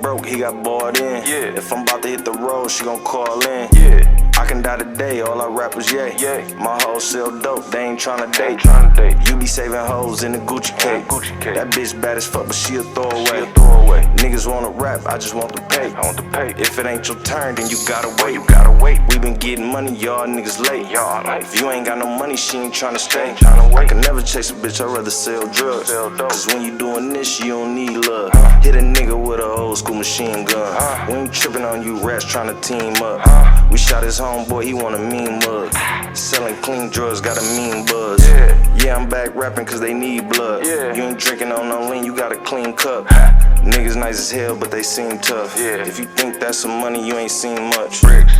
broke, he got bought in. Yeah. If I'm about to hit the road, she gon' call in. Yeah. I can die today, all I rap is yay. Yeah. My hoes sell dope, they ain't tryna date. You be saving hoes in the Gucci cake. That bitch bad as fuck, but she a throwaway. Niggas wanna rap, I just want the pay. I want the pay. If it ain't your turn, then you gotta wait. You gotta wait. We been getting money, y'all niggas late. Y'all late. If you ain't got no money, she ain't tryna stay. Tryna wait. I can never chase a bitch, I'd rather sell drugs. Sell dope. Cause when you doing this, you don't need love. Hit a nigga with a old school machine gun. We ain't tripping on you rats tryna team up. We shot his homeboy, he want a mean mug. Selling clean drugs, got a mean buzz. Yeah, I'm back rapping cause they need blood. Yeah. You ain't drinking on no lean, you got a clean cup. Niggas nice as hell, but they seem tough. Yeah. If you think that's some money, you ain't seen much. Bricks.